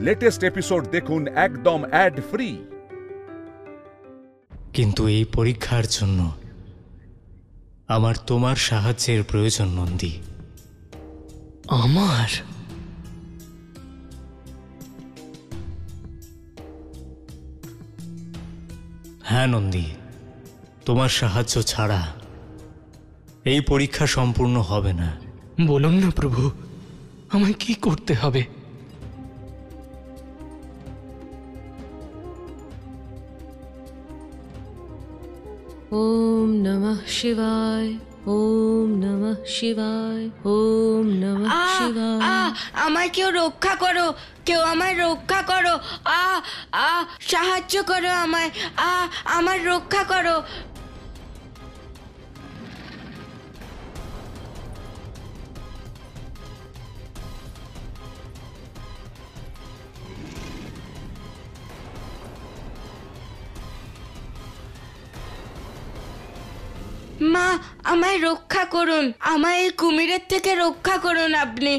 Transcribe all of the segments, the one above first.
Latest episode দেখুন একদম add free. কিন্তু এই পরীক্ষার জন্য আমার তোমার সাহায্যের প্রয়োজন নন্দী। আমার? হ্যাঁ নন্দী, তোমার সাহায্য ছাড়া এই পরীক্ষা সম্পূর্ণ হবে না। বলুন না প্রভু, আমায় কি করতে হবে? ওম নমঃ শিবায়, ওম নমঃ শিবায়, ওম নমঃ শিবায়। আমায় কেউ রক্ষা করো, কেউ আমায় রক্ষা করো। সাহায্য করো আমায়, আমার রক্ষা করো। মা, আমায় রক্ষা করুন, আমায় এই কুমিরের থেকে রক্ষা করুন, আপনি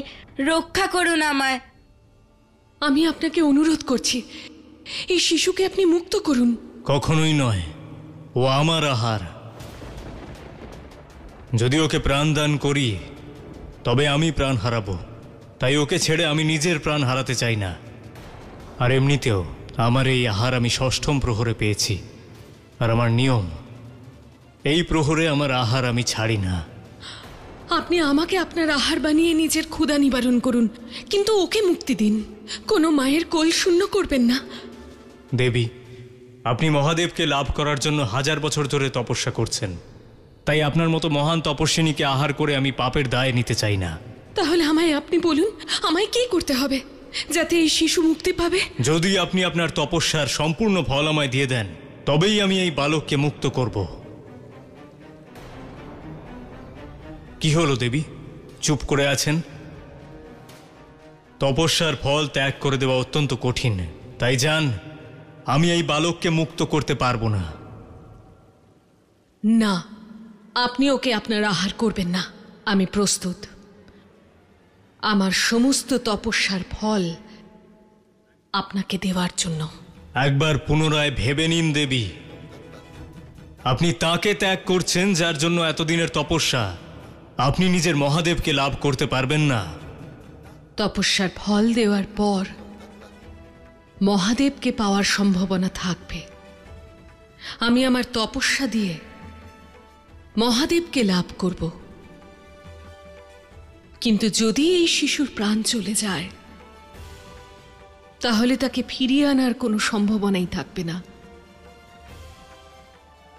রক্ষা করুন আমায়। আমি আপনাকে অনুরোধ করছি, এই শিশুকে আপনি মুক্ত করুন। কখনোই নয়, ও আমার আহার। যদি ওকে প্রাণ দান করি তবে আমি প্রাণ হারাবো, তাই ওকে ছেড়ে আমি নিজের প্রাণ হারাতে চাই না। আর এমনিতেও আমার এই আহার আমি ষষ্ঠম প্রহরে পেয়েছি, আর আমার নিয়ম এই প্রহরে আমার আহার আমি ছাড়ি না। আপনি আমাকে আপনার আহার বানিয়ে নিজের ক্ষুধা নিবারণ করুন, কিন্তু ওকে মুক্তি দিন। কোনো মায়ের কোল শূন্য করবেন না। দেবী, আপনি মহাদেবকে লাভ করার জন্য 1000 বছর ধরে তপস্যা করছেন, তাই আপনার মতো মহান তপস্বিনীকে আহার করে আমি পাপের দায় নিতে চাই না। তাহলে আমায় আপনি বলুন, আমায় কি করতে হবে যাতে এই শিশু মুক্তি পাবে? যদি আপনি আপনার তপস্যার সম্পূর্ণ ফল আমায় দিয়ে দেন, তবেই আমি এই বালককে মুক্ত করব। কি হলো দেবী, চুপ করে আছেন? তপস্যার ফল ত্যাগ করে দেওয়া অত্যন্ত কঠিন, তাই যান, আমি এই বালককে মুক্ত করতে পারবো না। না, আপনি ওকে আপনার আহার করবেন না। আমি প্রস্তুত আমার সমস্ত তপস্যার ফল আপনাকে দেওয়ার জন্য। একবার পুনরায় ভেবে নিন দেবী, আপনি তাকে ত্যাগ করছেন যার জন্য এতদিনের তপস্যা। আপনি নিজের মহাদেবকে লাভ করতে পারবেন না। তপস্যার ফল দেওয়ার পর মহাদেবকে পাওয়ার সম্ভাবনা থাকবে। আমি আমার তপস্যা দিয়ে মহাদেবকে লাভ করব, কিন্তু যদি এই শিশুর প্রাণ চলে যায় তাহলে তাকে ফিরিয়ে আনার কোনো সম্ভাবনাই থাকবে না।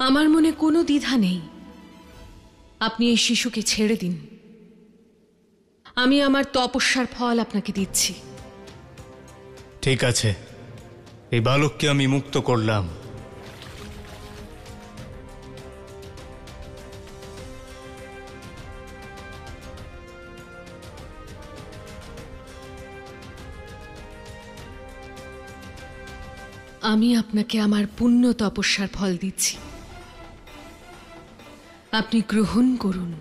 আমার মনে কোনো দ্বিধা নেই, আপনি এই শিশুকে ছেড়ে দিন। আমি আমার তপস্যার ফল আপনাকে দিচ্ছি। ঠিক আছে, এই বালককে আমি মুক্ত করলাম। আমি আপনাকে আমার পুণ্য তপস্যার ফল দিচ্ছি, আপনি গ্রহণ করুন।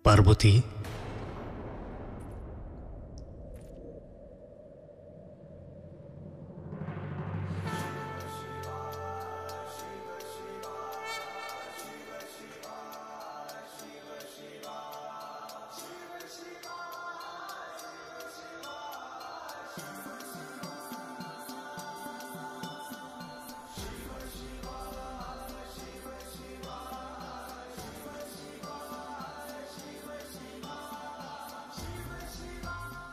পার্বতী,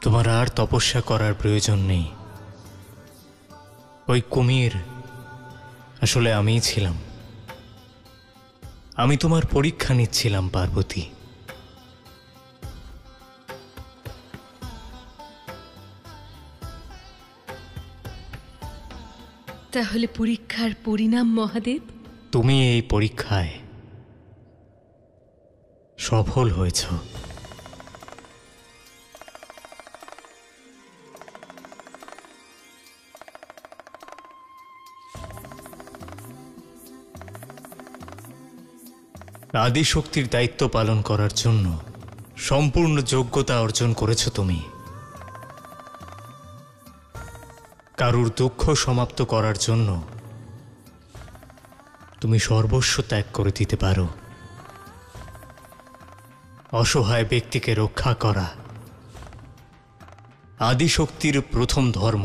তোমার আর তপস্যা করার প্রয়োজন নেই। ওই কুমির আসলে আমিই ছিলাম। আমি তোমার পরীক্ষা নিচ্ছিলাম পার্বতী। তাহলে পরীক্ষার পরিণাম মহাদেব? তুমি এই পরীক্ষায় সফল হয়েছ। আদিশক্তির দায়িত্ব পালন করার জন্য সম্পূর্ণ যোগ্যতা অর্জন করেছ তুমি। কারুর দুঃখ সমাপ্ত করার জন্য তুমি সর্বস্ব ত্যাগ করে দিতে পারো। অসহায় ব্যক্তিকে রক্ষা করা আদিশক্তির প্রথম ধর্ম,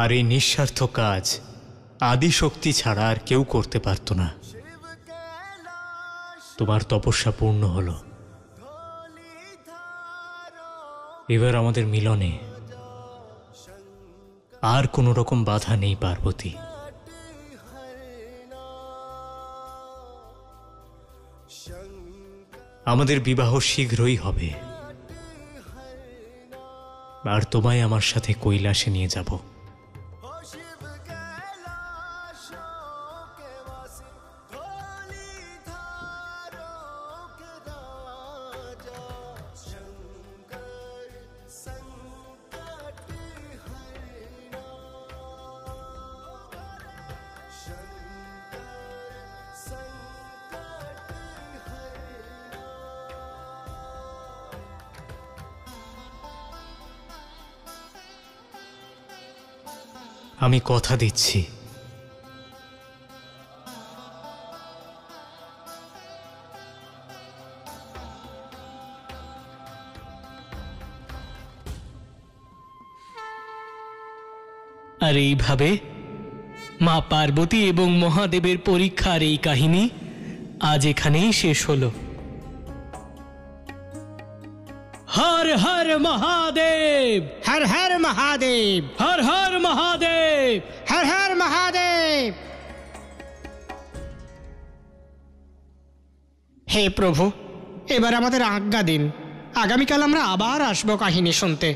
আর এই নিঃস্বার্থ কাজ আদিশক্তি ছাড়া আর কেউ করতে পারত না। তোমার তপস্যা পূর্ণ হলো। এবার আমাদের মিলনে আর কোনো রকম বাধা নেই পার্বতী। আমাদের বিবাহ শীঘ্রই হবে, আর তোমায় আমার সাথে কৈলাসে নিয়ে যাব। আমি কথা দিচ্ছি, আর এইভাবে মা পার্বতী এবং মহাদেবের পরীক্ষার এই কাহিনী আজ এখানেই শেষ হলো। হর হর মহাদেব, হর হর মহাদেব, হর হর মহাদেব, হর হর মহাদেব। হে প্রভু, এবার আমাদের আজ্ঞা দিন। আগামীকাল আমরা আবার আসবো কাহিনী শুনতে।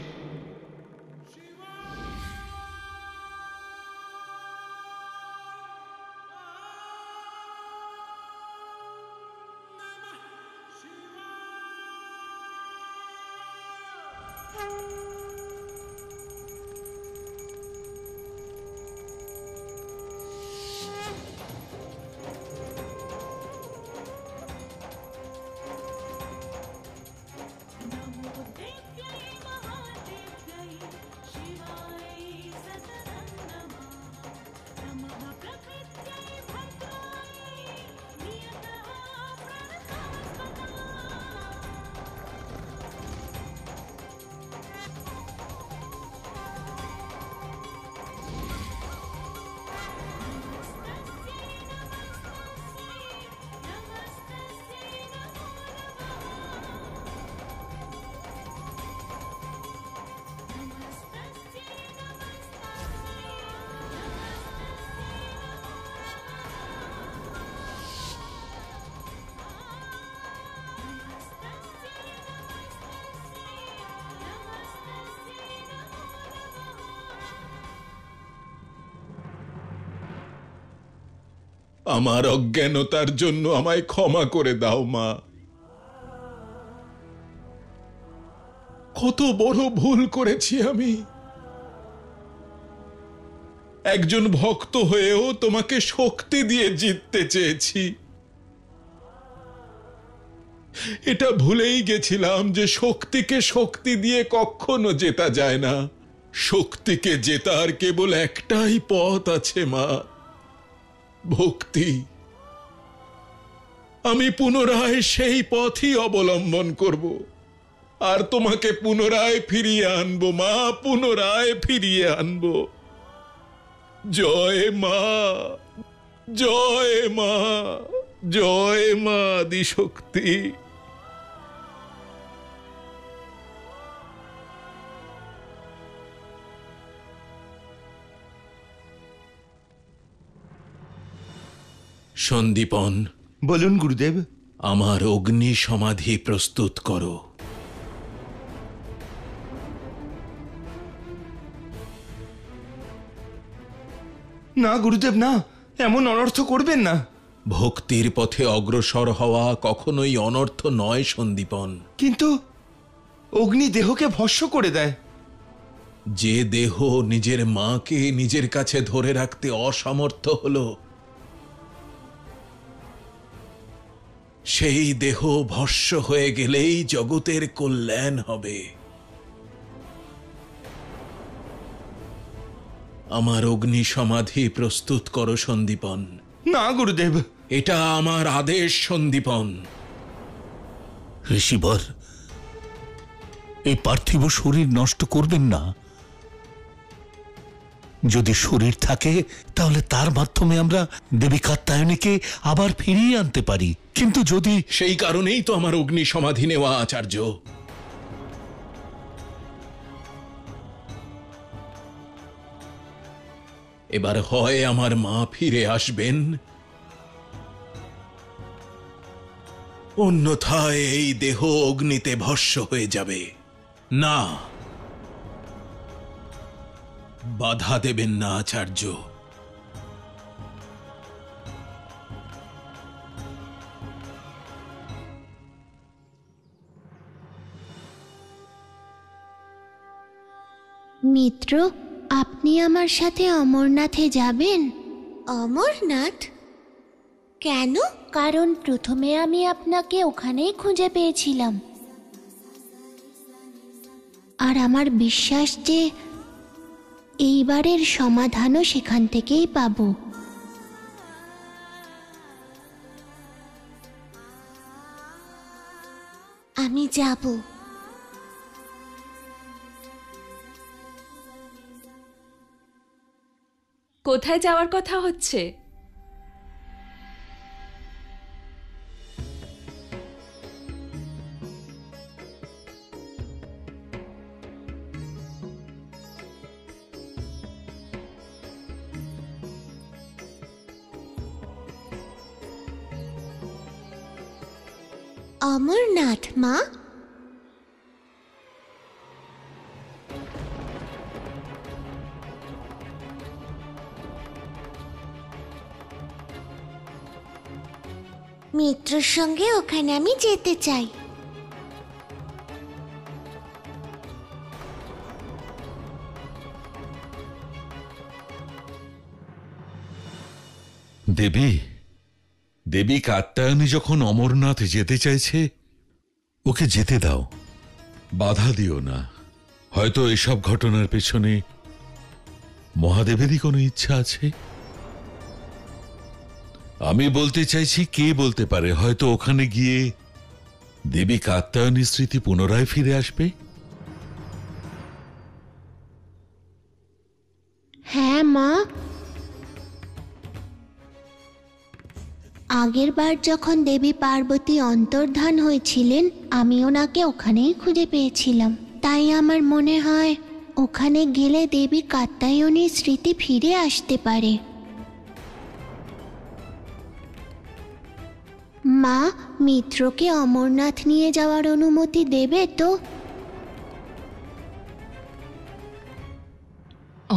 আমার অজ্ঞানতার জন্য আমায় ক্ষমা করে দাও মা। কত বড় ভুল করেছি আমি। একজন ভক্ত হয়েও তোমাকে শক্তি দিয়ে জিততে চেয়েছি। এটা ভুলেই গেছিলাম যে শক্তিকে শক্তি দিয়ে কখনো জেতা যায় না। শক্তিকে জেতার কেবল একটাই পথ আছে মা, ভক্তি। আমি পুনরায় সেই পথই অবলম্বন করব, আর তোমাকে পুনরায় ফিরিয়ে আনবো মা, পুনরায় ফিরিয়ে আনবো। জয় মা, জয় মা, জয় মা আদিশক্তি। সন্দীপন, বলুন গুরুদেব। আমার অগ্নি সমাধি প্রস্তুত করো। না গুরুদেব, না, এমন অনর্থ করবেন না। ভক্তির পথে অগ্রসর হওয়া কখনোই অনর্থ নয় সন্দীপন। কিন্তু অগ্নি দেহকে ভস্ম করে দেয়। যে দেহ নিজের মাকে নিজের কাছে ধরে রাখতে অসমর্থ হলো, সেই দেহ ভস্ম হয়ে গেলেই জগতের কল্যাণ হবে। আমার অগ্নি সমাধি প্রস্তুত করো সন্দীপন। না গুরুদেব, এটা আমার আদেশ সন্দীপন। ঋষিবর, এই পার্থিব শরীর নষ্ট করবেন না। যদি শরীর থাকে তাহলে তার মাধ্যমে আমরা দেবী কাত্যায়নীকে আবার ফিরিয়ে আনতে পারি, কিন্তু যদি... সেই কারণেই তো আমার অগ্নি সমাধি নেওয়া আচার্য। এবার হয় আমার মা ফিরে আসবেন, অন্যথায় এই দেহ অগ্নিতে ভস্ম হয়ে যাবে। না, বাধা দেবেন না আচার্য। মিত্র, আপনি আমার সাথে অমরনাথে যাবেন? অমরনাথ? কেন? কারণ প্রথমে আমি আপনাকে ওখানেই খুঁজে পেয়েছিলাম, আর আমার বিশ্বাস যে এইবারের সমাধানও সেখান থেকেই পাব। আমি যাব। কোথায় যাওয়ার কথা হচ্ছে? অমরনাথ মা? মিত্রর সঙ্গে ওখানে আমি যেতে চাই। দেবী, দেবী কাত্যায়নী যখন অমরনাথ যেতে চাইছে, ওকে যেতে দাও, বাধা দিও না। হয়তো এসব ঘটনার পেছনে মহাদেবেরই কোনো ইচ্ছা আছে। আমি বলতে চাইছি, কে বলতে পারে, হয়তো ওখানে গিয়ে দেবী কাত্যায়নীর স্মৃতি পুনরায় ফিরে আসবে। হ্যাঁ মা, আগের বার যখন দেবী পার্বতী অন্তর্ধান হয়েছিলেন, আমি ওনাকে ওখানেই খুঁজে পেয়েছিলাম। তাই আমার মনে হয় ওখানে গেলে দেবী কাত্যায়নীর স্মৃতি ফিরে আসতে পারে। মা, মিত্রকে অমরনাথ নিয়ে যাওয়ার অনুমতি দেবে তো?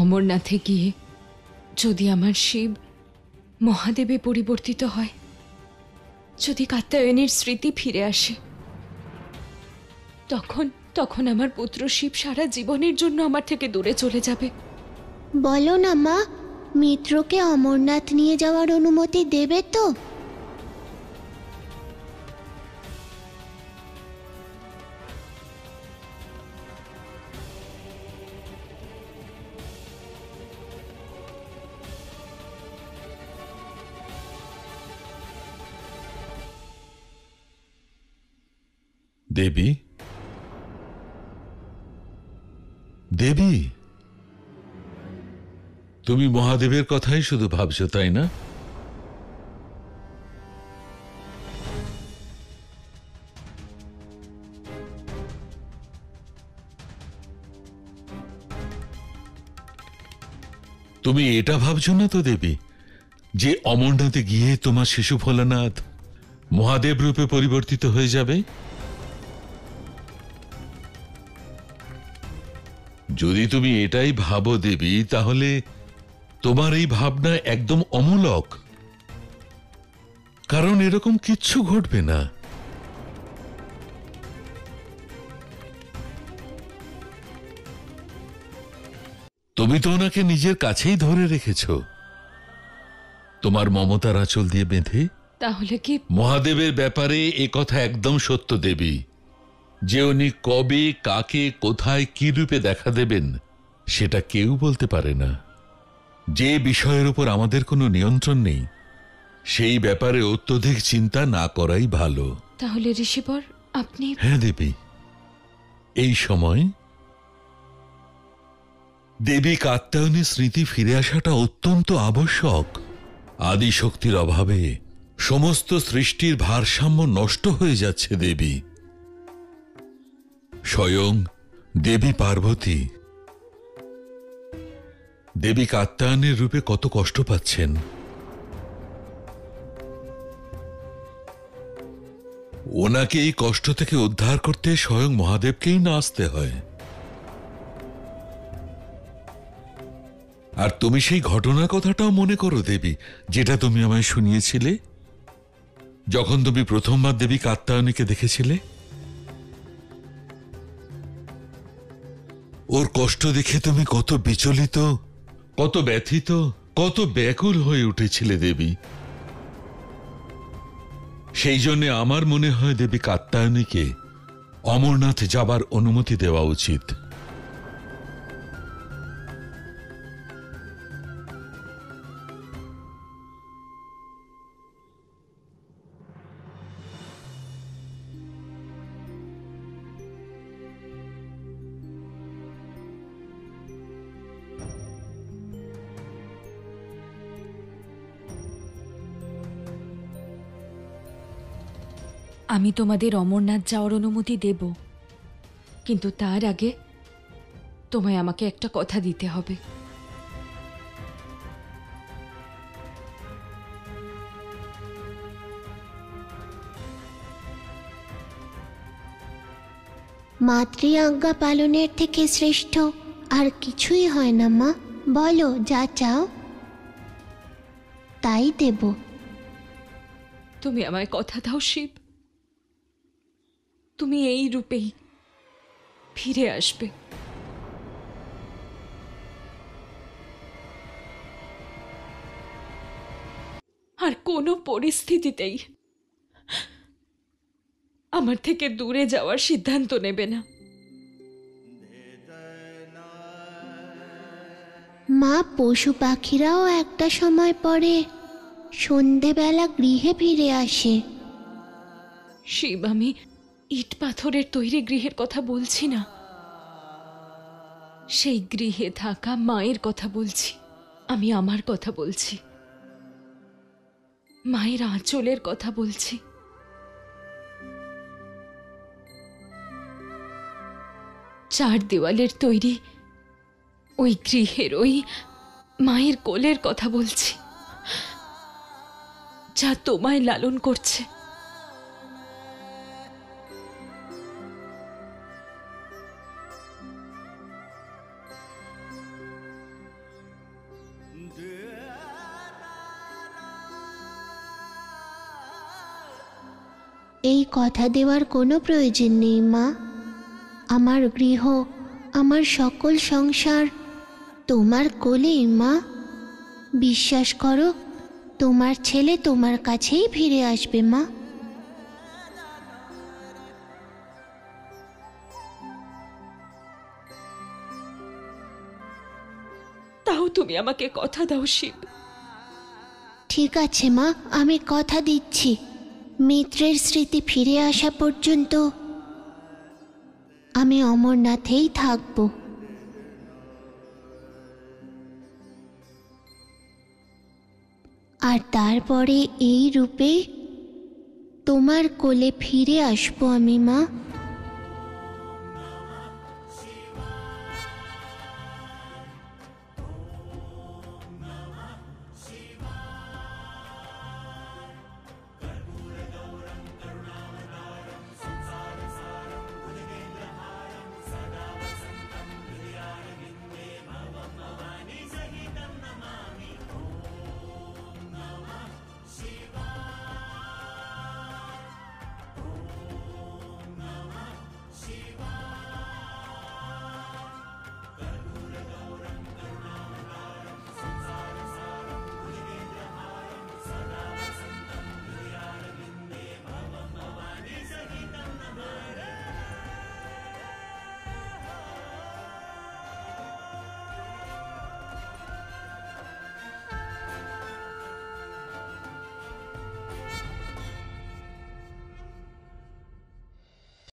অমরনাথে গিয়ে যদি আমার শিব মহাদেবে পরিবর্তিত হয়, যদি কাত্যায়নীর স্মৃতি ফিরে আসে, তখন আমার পুত্র শিব সারা জীবনের জন্য আমার থেকে দূরে চলে যাবে। বলো না মা, মিত্রকে অমরনাথ নিয়ে যাওয়ার অনুমতি দেবে তো? দেবী, দেবী, তুমি মহাদেবের কথাই শুধু ভাবছো, তাই না? তুমি এটা ভাবছো না তো দেবী, যে অমরনাথে গিয়ে তোমার শিশু ভোলানাথ মহাদেব রূপে পরিবর্তিত হয়ে যাবে? যদি তুমি এটাই ভাবো দেবী, তাহলে তোমার এই ভাবনা একদম অমূলক, কারণ এরকম কিচ্ছু ঘটবে না। তুমি তো ওনাকে নিজের কাছেই ধরে রেখেছ, তোমার মমতার আঁচল দিয়ে বেঁধে। তাহলে কি মহাদেবের ব্যাপারে এ কথা একদম সত্য দেবী, যে উনি কবে, কাকে, কোথায়, কি রূপে দেখা দেবেন সেটা কেউ বলতে পারে না। যে বিষয়ের উপর আমাদের কোনো নিয়ন্ত্রণ নেই, সেই ব্যাপারে অত্যধিক চিন্তা না করাই ভালো। তাহলে ঋষিবর আপনি... হ্যাঁ দেবী, এই সময় দেবী কাত্যায়নী স্মৃতি ফিরে আসাটা অত্যন্ত আবশ্যক। আদি শক্তির অভাবে সমস্ত সৃষ্টির ভারসাম্য নষ্ট হয়ে যাচ্ছে দেবী। স্বয়ং দেবী পার্বতী দেবী কাত্যায়নের রূপে কত কষ্ট পাচ্ছেন। ওনাকে এই কষ্ট থেকে উদ্ধার করতে স্বয়ং মহাদেবকেই না আসতে হয়। আর তুমি সেই ঘটনার কথাটাও মনে করো দেবী, যেটা তুমি আমায় শুনিয়েছিলে যখন তুমি প্রথমবার দেবী কাত্যায়নীকে দেখেছিলে। ওর কষ্ট দেখে তুমি কত বিচলিত, কত ব্যথিত, কত ব্যাকুল হয়ে উঠেছিলে দেবী। সেই জন্য আমার মনে হয় দেবী কাত্যায়নীকে অমরনাথ যাবার অনুমতি দেওয়া উচিত। আমি তোমাদের অমরনাথ যাওয়ার অনুমতি দেব, কিন্তু তার আগে তোমায় আমাকে একটা কথা দিতে হবে। মাতৃ আজ্ঞা পালনের থেকে শ্রেষ্ঠ আর কিছুই হয় না মা। বলো, যা চাও তাই দেব। তুমি আমায় কথা দাও শিব, তুমি এই রূপেই ফিরে আসবে। আর কোনো পরিস্থিতিতেই আমার থেকে দূরে যাওয়ার সিদ্ধান্ত নেবে না। মা, পশু পাখিরাও একটা সময় পরে সন্ধেবেলা গৃহে ফিরে আসে। শিব, আমি ইট পাথরের তৈরি গৃহের কথা বলছি না, সেই গৃহে থাকা মায়ের কথা বলছি। আমি আমার কথা বলছি, মায়ের আঁচলের কথা বলছি। চার দেওয়ালের তৈরি ওই গৃহের ওই মায়ের কোলের কথা বলছি, যা তোমায় লালন করছে। এই কথা দেওয়ার কোনো প্রয়োজন নেই মা। আমার গৃহ, আমার সকল সংসার তোমার কোলেই মা। বিশ্বাস করো, তোমার ছেলে তোমার কাছেই ফিরে আসবে মা। তাও তুমি আমাকে কথা দাও শিব। ঠিক আছে মা, আমি কথা দিচ্ছি, মিত্রের স্মৃতি ফিরে আসা পর্যন্ত আমি অমরনাথেই থাকব। আর তারপরে এই রূপে তোমার কোলে ফিরে আসবো আমি মা।